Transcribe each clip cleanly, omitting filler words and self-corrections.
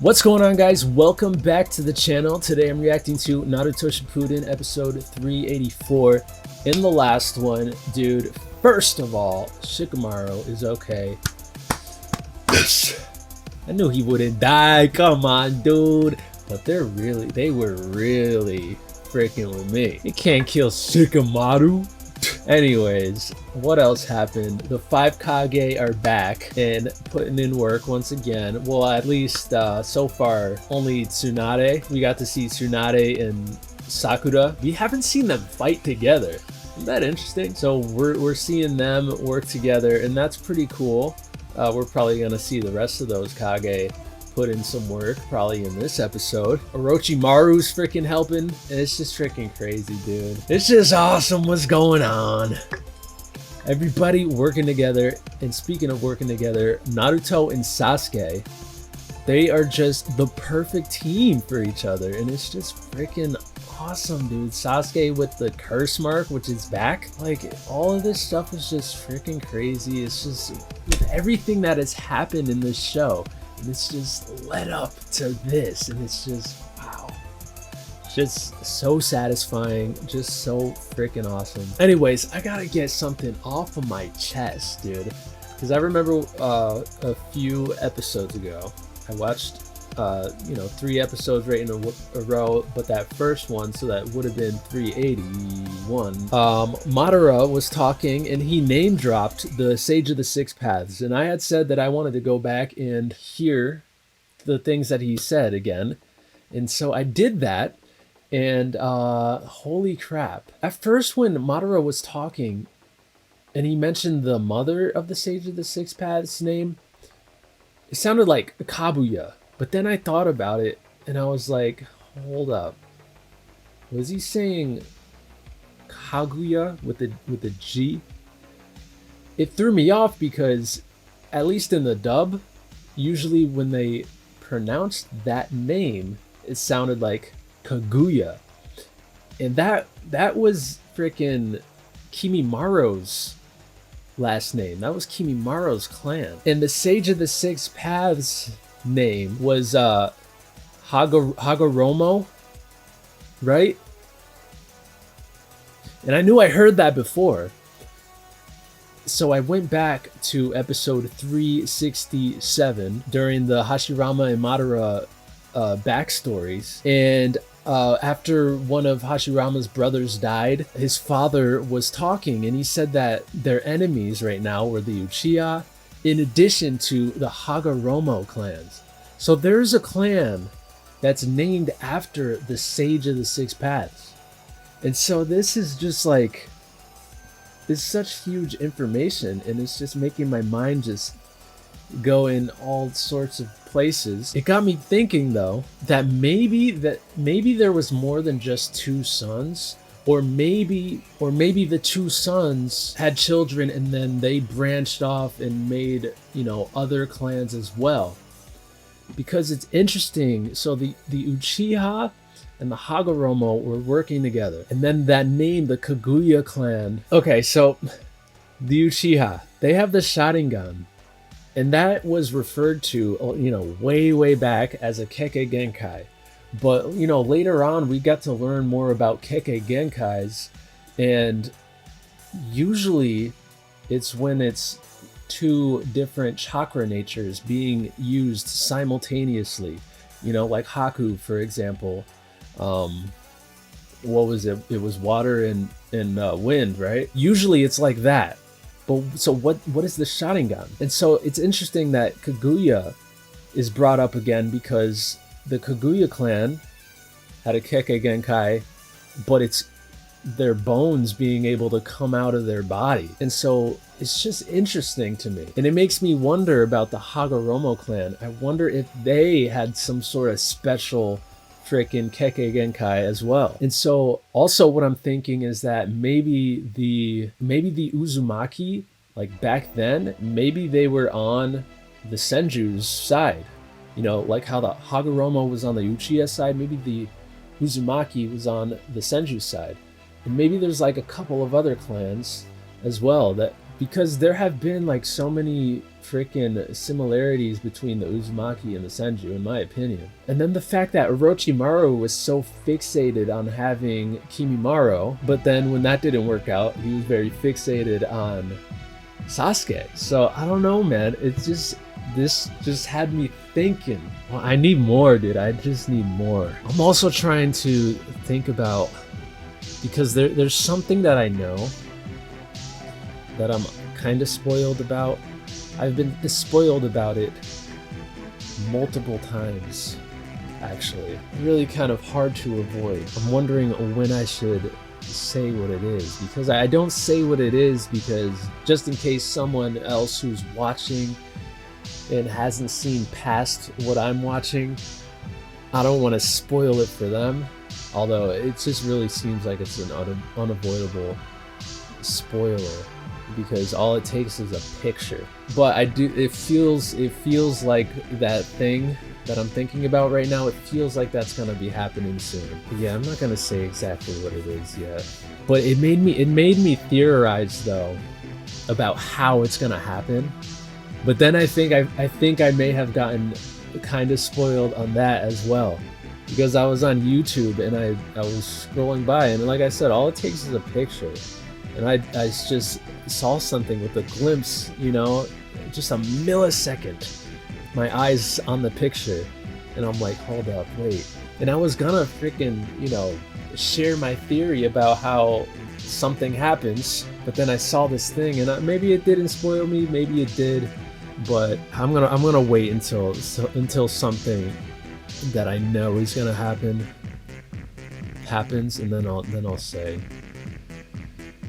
What's going on, guys? Welcome back to the channel. Today I'm reacting to Naruto Shippuden episode 384. In the last one, dude, first of all, Shikamaru is okay. I knew he wouldn't die. Come on, dude. But they were really freaking with me. You can't kill Shikamaru. Anyways, what else happened? The 5 Kage are back and putting in work once again. Well, at least so far, only Tsunade. We got to see Tsunade and Sakura. We haven't seen them fight together. Isn't that interesting? So we're seeing them work together, and that's pretty cool. We're probably gonna see the rest of those Kage put in some work probably in this episode. Orochimaru's freaking helping, and it's just freaking crazy, dude. It's just awesome what's going on. Everybody working together. And speaking of working together, Naruto and Sasuke, they are just the perfect team for each other, and it's just freaking awesome, dude. Sasuke with the curse mark, which is back. Like, all of this stuff is just freaking crazy. It's just with everything that has happened in this show, and it's just led up to this, and it's just wow, just so satisfying, just so freaking awesome. Anyways, I gotta get something off of my chest, dude, because I remember a few episodes ago I watched 3 episodes right in a row, but that first one, so that would have been 381. Madara was talking, and he name dropped the Sage of the Six Paths, and I had said that I wanted to go back and hear the things that he said again, and so I did that, and holy crap. At first, when Madara was talking, and he mentioned the mother of the Sage of the Six Paths name, it sounded like Kabuya. But then I thought about it, and I was like, hold up. Was he saying Kaguya with the G? It threw me off because, at least in the dub, usually when they pronounced that name, it sounded like Kaguya. And that was freaking Kimimara's last name. That was Kimimara's clan. And the Sage of the Six Paths name was Hagoromo, right? And I knew I heard that before. So I went back to episode 367 during the Hashirama and Madara backstories, and after one of Hashirama's brothers died, his father was talking, and he said that their enemies right now were the Uchiha, in addition to the Hagoromo clans. So there's a clan that's named after the Sage of the Six Paths. And so this is just like, it's such huge information, and it's just making my mind just go in all sorts of places. It got me thinking, though, that maybe there was more than just 2 sons. Or maybe the 2 sons had children, and then they branched off and made, other clans as well. Because it's interesting. So the Uchiha and the Hagoromo were working together. And then that name, the Kaguya clan. Okay, so the Uchiha, they have the Sharingan. And that was referred to, way back as a Kekkei Genkai. But, later on, we got to learn more about Kekkei Genkais, and usually it's when it's 2 different chakra natures being used simultaneously. Like Haku, for example. What was it? It was water and wind, right? Usually it's like that. But so what is the Sharingan? And so it's interesting that Kaguya is brought up again, because the Kaguya clan had a Kekkei Genkai, but it's their bones being able to come out of their body. And so it's just interesting to me. And it makes me wonder about the Hagoromo clan. I wonder if they had some sort of special freaking Kekkei Genkai as well. And so also what I'm thinking is that maybe the Uzumaki, like back then, maybe they were on the Senju's side. Like how the Hagoromo was on the Uchiha side, maybe the Uzumaki was on the Senju side. And maybe there's like a couple of other clans as well that because there have been like so many freaking similarities between the Uzumaki and the Senju, in my opinion. And then the fact that Orochimaru was so fixated on having Kimimaro, but then when that didn't work out, he was very fixated on Sasuke. So I don't know, man. It's just, this just had me thinking. Well, I need more, dude. I just need more. I'm also trying to think about, because there's something that I know that I'm kind of spoiled about. I've been spoiled about it multiple times, actually. Really kind of hard to avoid. I'm wondering when I should say what it is, because I don't say what it is because just in case someone else who's watching and hasn't seen past what I'm watching, I don't want to spoil it for them. Although it just really seems like it's an unavoidable spoiler, because all it takes is a picture. But it feels like that thing that I'm thinking about right now, it feels like that's gonna be happening soon. But yeah, I'm not gonna say exactly what it is yet. But it made me theorize though about how it's gonna happen. But then I think I may have gotten kind of spoiled on that as well, because I was on YouTube and I was scrolling by, and like I said, all it takes is a picture, and I just saw something with a glimpse, you know, just a millisecond, my eyes on the picture, and I'm like, hold up, wait. And I was gonna freaking, you know, share my theory about how something happens, but then I saw this thing, and maybe it didn't spoil me, maybe it did, but I'm gonna wait until something that I know is gonna happens, and then I'll say.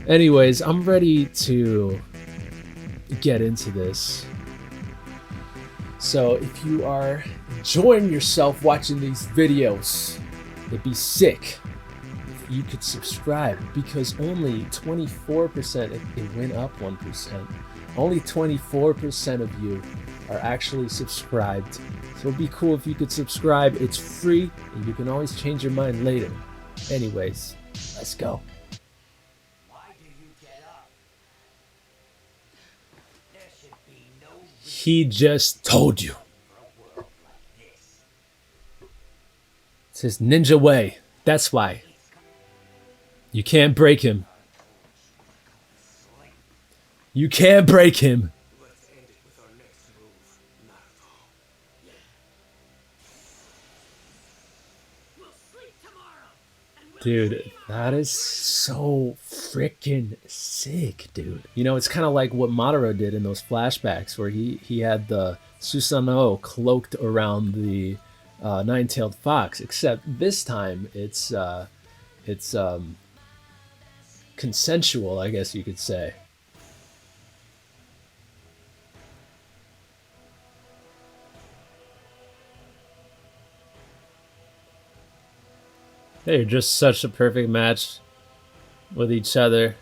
Anyways, I'm ready to get into this. So if you are enjoying yourself watching these videos, it'd be sick if you could subscribe, because only 24%, it went up 1%. Only 24% of you are actually subscribed. So it'd be cool if you could subscribe. It's free, and you can always change your mind later. Anyways, let's go. He just told you. It's his ninja way. That's why. You can't break him. You can't break him. Let's end it with our next move, Naruto. We'll sleep tomorrow. And we'll Dude, that is so freaking sick, dude. You know, it's kind of like what Madara did in those flashbacks, where he had the Susanoo cloaked around the nine-tailed fox, except this time it's consensual, I guess you could say. They're just such a perfect match with each other.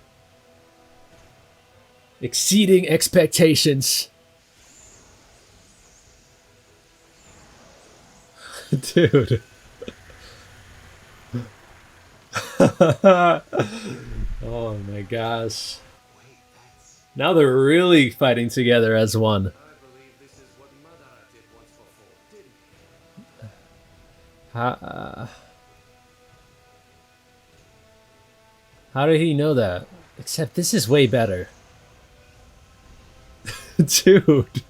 Exceeding expectations. Dude. Oh my gosh. Now they're really fighting together as one. I believe this is what Madara did once before, didn't he? How did he know that? Except this is way better. Dude.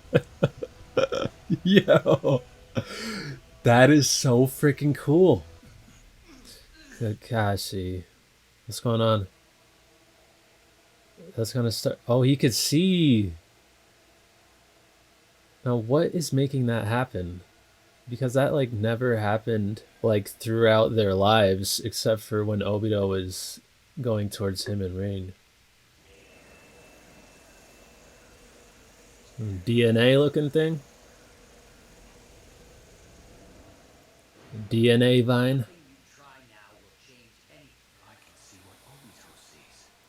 Yo. That is so freaking cool. Kakashi. What's going on? That's gonna start. Oh, he could see. Now, what is making that happen? Because that, like, never happened, like, throughout their lives, except for when Obito was going towards him and Rain. DNA looking thing? DNA vine?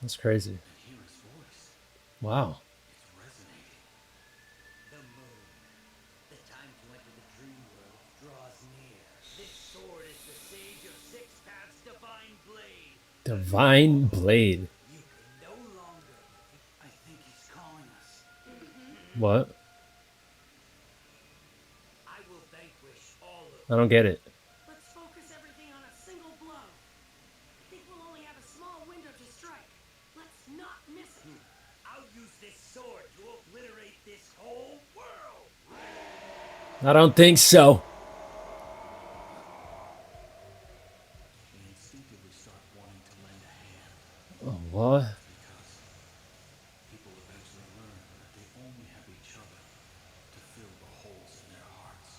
That's crazy. Wow. The moon. The time to enter the dream world draws near. This sword is the sage of Six Paths Divine Blade. Divine Blade. You can no longer. I think he's What? I will vanquish all of I don't get it. Let's focus everything on a single blow. I think we'll only have a small window to strike. Let's not miss it. I'll use this sword to obliterate this whole world. I don't think so. We instinctively start wanting to lend a hand Oh, what? because people eventually learn that they only have each other to fill the holes in their hearts.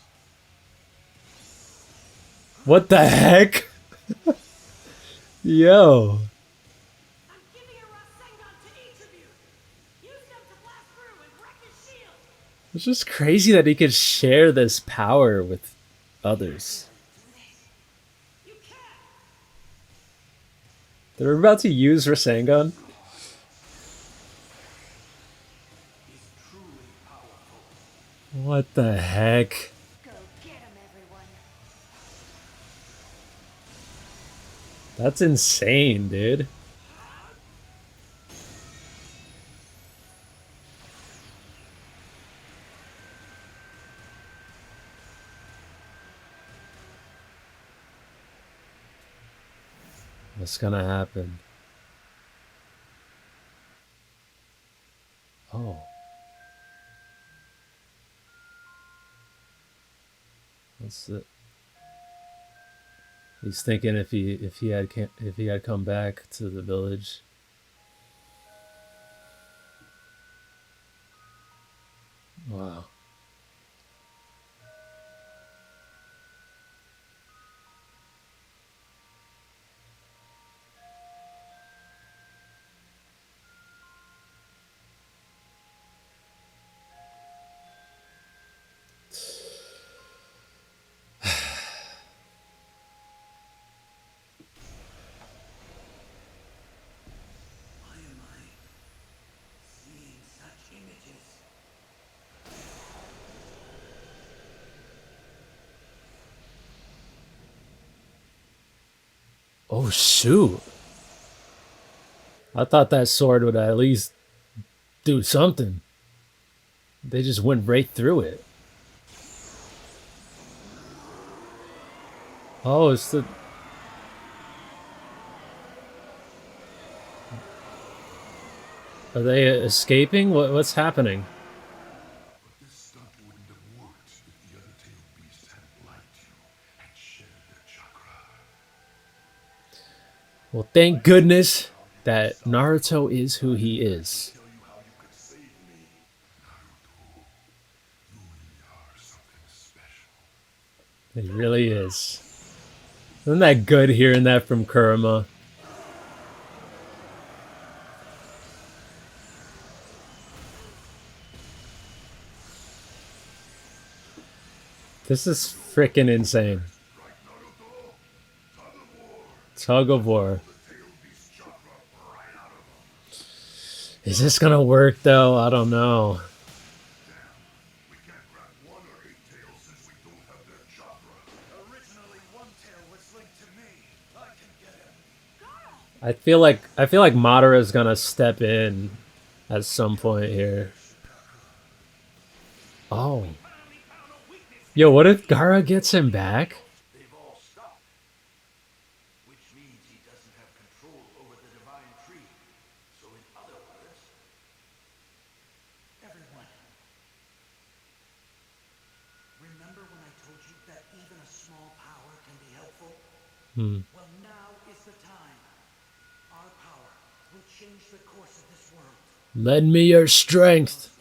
What the heck? Yo. I'm giving a Rasengan to each of you. Use them to blast through and wreck his shield. It's just crazy that he could share this power with others. You can. They're about to use Rasengan. Is truly powerful. What the heck? Go get him, everyone. That's insane, dude. What's gonna happen? Oh. What's it? He's thinking if he had come back to the village. Wow. Why am I seeing such images? Oh shoot. I thought that sword would at least do something. They just went right through it. Oh, it's the... Are they escaping? What's happening? But this stunt wouldn't have worked if the other tail beasts hadn't liked you and shared their chakra. Well, thank goodness that Naruto is who he is. Tell you how you could save me. Naruto, you really are something special. He really is. Isn't that good hearing that from Kurama? This is freaking insane. Right, Naruto? Tug of war. The tail beast chakra right out of them. Is this gonna work though? I don't know. We can't grab one or 8 tails since we don't have their chakra. Originally, one tail was linked to me. I can get him. I feel like Madara is gonna step in at some point here. Oh. Yo, what if Gaara gets him back? They've all stopped. Which means he doesn't have control over the divine tree. So in other words, everyone. Remember when I told you that even a small power can be helpful? Well, now is the time. Our power will change the course of this world. Lend me your strength.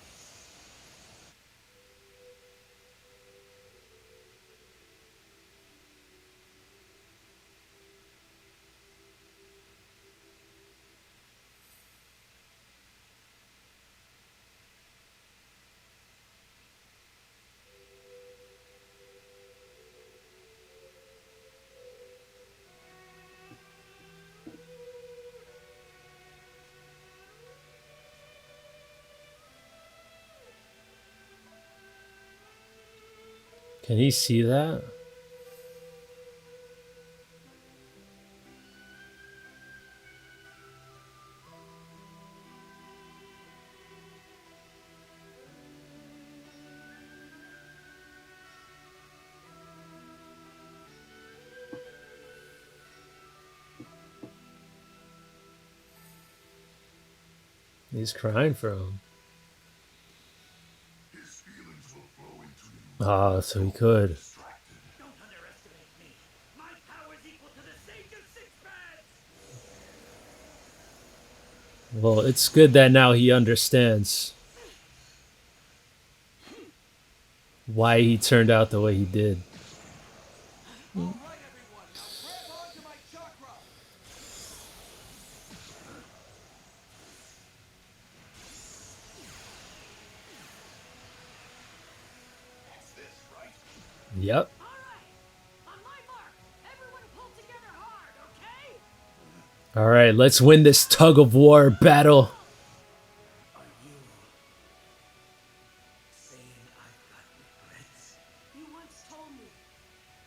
Can he see that? He's crying for him. His feelings will flow into you. Ah, so he could. Distracted. Don't underestimate me. My power is equal to the Sage of Six Paths. Well, it's good that now he understands why he turned out the way he did. All right, everyone, now grab onto my chakra. That's this, right? Yep. All right. On my mark, everyone pull together hard, okay? All right, let's win this tug of war battle. Are you saying I've got regrets? You once told me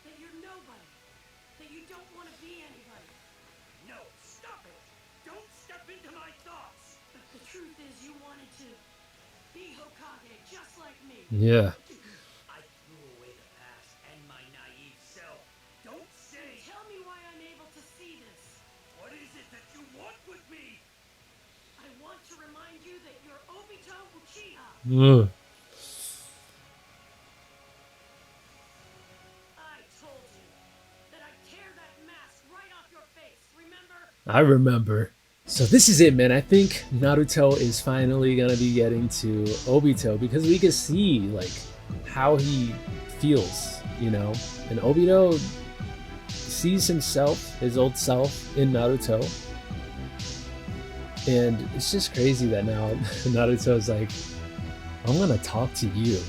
that you're nobody, that you don't want to be anybody. No, stop it! Don't step into my thoughts! But the truth is you wanted to be Hokage just like me. Yeah. I threw away the past and my naive self. Don't say, Tell me why I'm able to see this. what is it that you want with me? I want to remind you that you're Obito Uchiha. Ugh. I told you that I'd tear that mask right off your face, remember? I remember. So this is it, man. I think Naruto is finally gonna be getting to Obito because we can see like how he feels, you know. And Obito sees himself, his old self, in Naruto. And it's just crazy that now Naruto's like, I'm gonna talk to you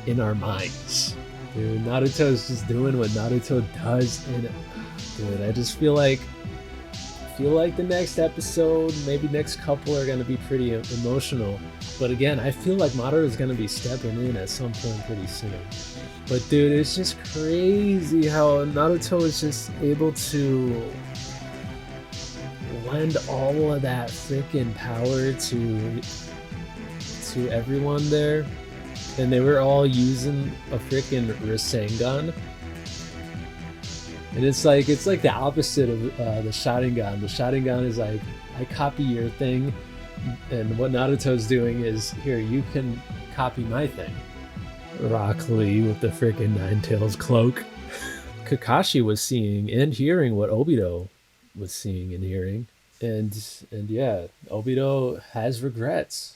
in our minds. Dude, Naruto's just doing what Naruto does, and dude, I just feel like the next episode, maybe next couple, are gonna be pretty emotional. But again, I feel like Madara is gonna be stepping in at some point pretty soon. But dude, it's just crazy how Naruto is just able to lend all of that freaking power to everyone there, and they were all using a freaking Rinnegan. And it's like the opposite of the Sharingan. The Sharingan is like, I copy your thing, and what Naruto's doing is, here, you can copy my thing. Rock Lee with the freaking Nine Tails cloak. Kakashi was seeing and hearing what Obito was seeing and hearing, and yeah, Obito has regrets.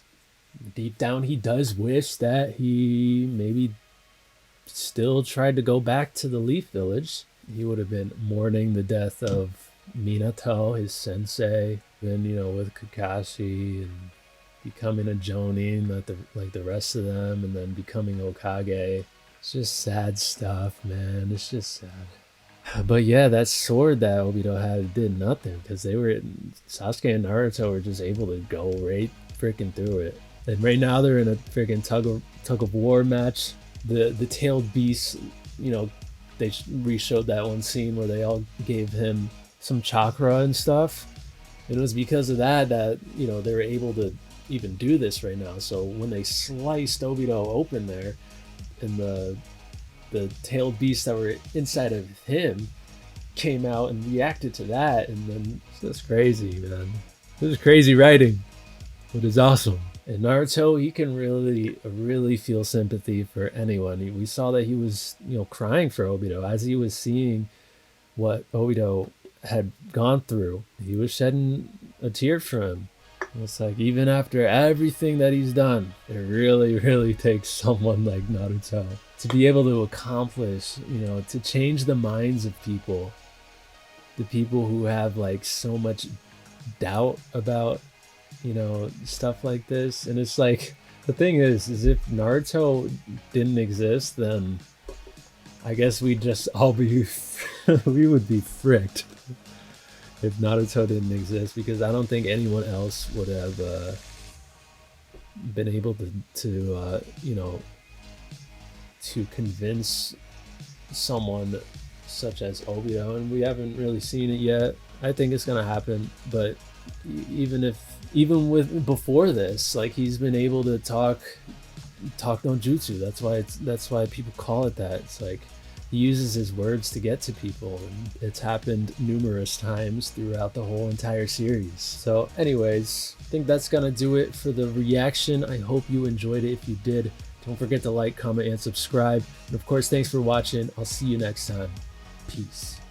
Deep down, he does wish that he maybe still tried to go back to the Leaf Village. He would have been mourning the death of Minato, his sensei, then, you know, with Kakashi, and becoming a Jonin like the rest of them, and then becoming Hokage. It's just sad stuff, man. It's just sad. But yeah, that sword that Obito had did nothing, because Sasuke and Naruto were just able to go right freaking through it. And right now they're in a freaking tug of war match. The tailed beasts, you know, they re-showed that one scene where they all gave him some chakra and stuff. And it was because of that, you know, they were able to even do this right now. So when they sliced Obito open there, and the tailed beasts that were inside of him came out and reacted to that, and then it's just crazy, man. This is crazy writing, but it's awesome. And Naruto, he can really feel sympathy for anyone. We saw that he was, you know, crying for Obito as he was seeing what Obito had gone through. He was shedding a tear for him. It's like, even after everything that he's done, it really takes someone like Naruto to be able to accomplish, you know, to change the minds of people. The people who have like so much doubt about, you know, stuff like this. And it's like, the thing is if Naruto didn't exist, then I guess we'd just all be we would be fricked if Naruto didn't exist, because I don't think anyone else would have been able to you know, to convince someone such as Obito. And we haven't really seen it yet. I think it's gonna happen, but even before this, like, he's been able to talk no jutsu. That's why people call it that. It's like He uses his words to get to people, and it's happened numerous times throughout the whole entire series. So anyways, I think that's gonna do it for the reaction. I hope you enjoyed it. If you did, don't forget to like, comment, and subscribe. And of course, thanks for watching. I'll see you next time. Peace.